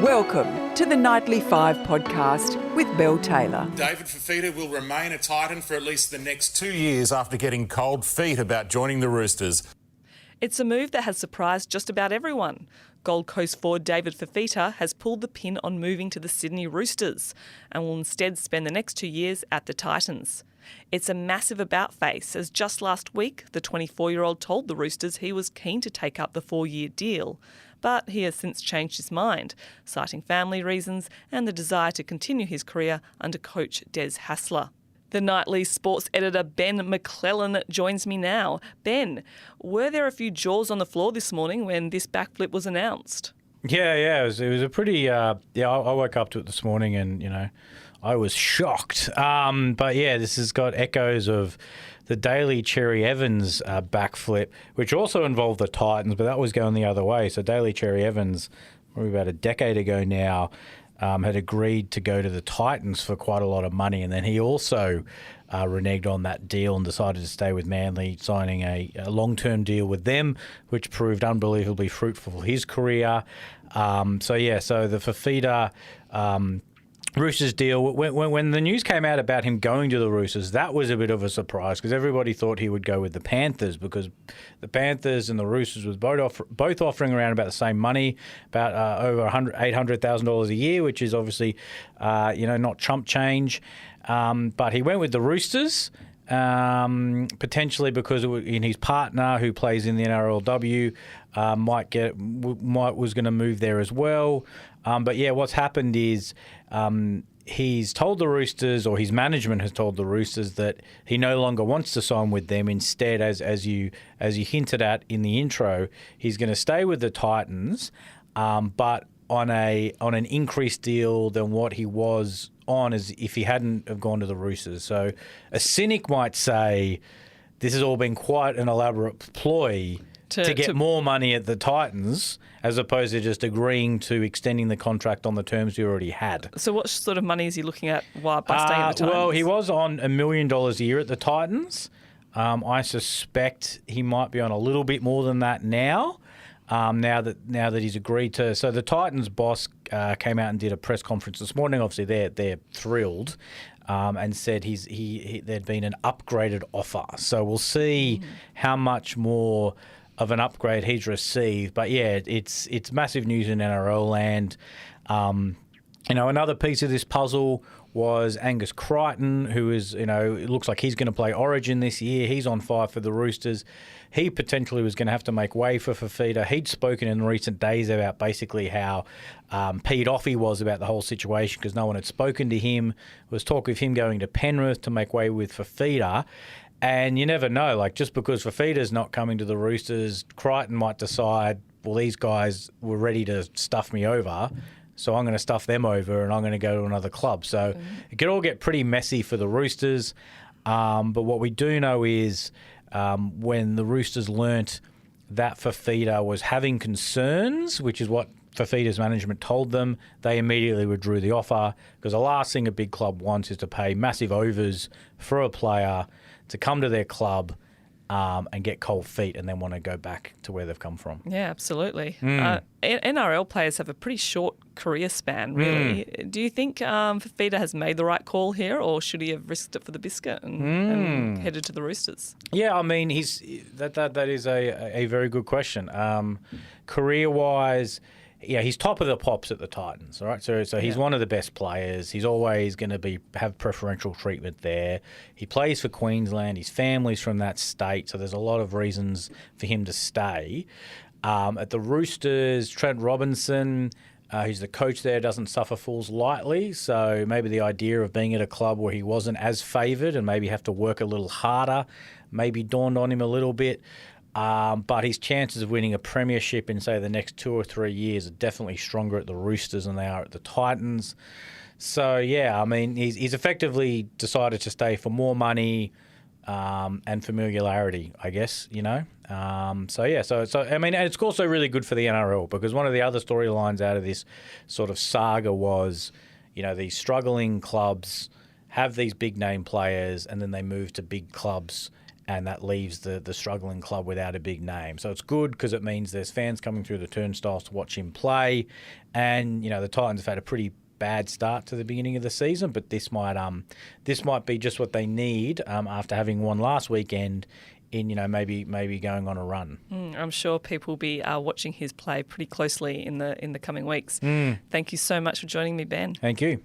Welcome to the Nightly 5 podcast with Belle Taylor. David Fifita will remain a Titan for at least the next 2 years after getting cold feet about joining the Roosters. It's a move that has surprised just about everyone. Gold Coast forward David Fifita has pulled the pin on moving to the Sydney Roosters and will instead spend the next 2 years at the Titans. It's a massive about-face, as just last week the 24-year-old told the Roosters he was keen to take up the 4-year deal. But he has since changed his mind, citing family reasons and the desire to continue his career under coach Des Hasler. The Nightly sports editor Ben McClellan joins me now. Ben, were there a few jaws on the floor this morning when this backflip was announced? Yeah, it was a pretty. I woke up to it this morning and I was shocked. But yeah, this has got echoes of the Daly Cherry Evans backflip, which also involved the Titans, but that was going the other way. So Daly Cherry Evans, probably about a decade ago now, had agreed to go to the Titans for quite a lot of money, and then he also reneged on that deal and decided to stay with Manly, signing a long-term deal with them, which proved unbelievably fruitful for his career. So the Fifita Roosters deal, when the news came out about him going to the Roosters, that was a bit of a surprise because everybody thought he would go with the Panthers, because the Panthers and the Roosters was both offering around about the same money, about over $800,000 a year, which is obviously not chump change. But he went with the Roosters, potentially because his partner, who plays in the NRLW, was going to move there as well. But yeah, what's happened is he's told the Roosters, or his management has told the Roosters, that he no longer wants to sign with them. Instead, as you hinted at in the intro, he's going to stay with the Titans, but on an increased deal than what he was on as if he hadn't have gone to the Roosters. So a cynic might say this has all been quite an elaborate ploy to get more money at the Titans, as opposed to just agreeing to extending the contract on the terms he already had. So what sort of money is he looking at by staying at the Titans? Well, he was on $1 million a year at the Titans. I suspect he might be on a little bit more than that now. Now that he's agreed to. So the Titans boss came out and did a press conference this morning. Obviously, they're thrilled, and said there'd been an upgraded offer. So we'll see how much more of an upgrade he's received. But yeah, it's massive news in NRL land. Another piece of this puzzle was Angus Crichton, who is, it looks like he's going to play Origin this year. He's on fire for the Roosters. He potentially was going to have to make way for Fifita. He'd spoken in recent days about basically how peed off he was about the whole situation because no one had spoken to him. There was talk of him going to Penrith to make way with Fifita. And you never know, like just because Fifita's not coming to the Roosters, Crichton might decide, well, these guys were ready to stuff me over, so I'm going to stuff them over and I'm going to go to another club. So it could all get pretty messy for the Roosters. But what we do know is when the Roosters learnt that Fifita was having concerns, which is what Fifita's management told them, they immediately withdrew the offer, because the last thing a big club wants is to pay massive overs for a player to come to their club and get cold feet and then want to go back to where they've come from. Yeah, absolutely. NRL players have a pretty short career span, really. Do you think Fifita has made the right call here, or should he have risked it for the biscuit and headed to the Roosters? Yeah, I mean, that is a very good question. Career-wise, yeah, he's top of the pops at the Titans, all right? So he's one of the best players. He's always going to have preferential treatment there. He plays for Queensland. His family's from that state, so there's a lot of reasons for him to stay. At the Roosters, Trent Robinson, who's the coach there, doesn't suffer fools lightly. So maybe the idea of being at a club where he wasn't as favoured and maybe have to work a little harder maybe dawned on him a little bit. But his chances of winning a premiership in, say, the next 2 or 3 years are definitely stronger at the Roosters than they are at the Titans. So, yeah, I mean, he's effectively decided to stay for more money and familiarity, I guess, So I mean, and it's also really good for the NRL, because one of the other storylines out of this sort of saga was, these struggling clubs have these big-name players and then they move to big clubs and that leaves the struggling club without a big name. So it's good because it means there's fans coming through the turnstiles to watch him play, and the Titans have had a pretty bad start to the beginning of the season, but this might be just what they need after having won last weekend. In maybe going on a run. I'm sure people will be watching his play pretty closely in the coming weeks. Thank you so much for joining me, Ben. Thank you.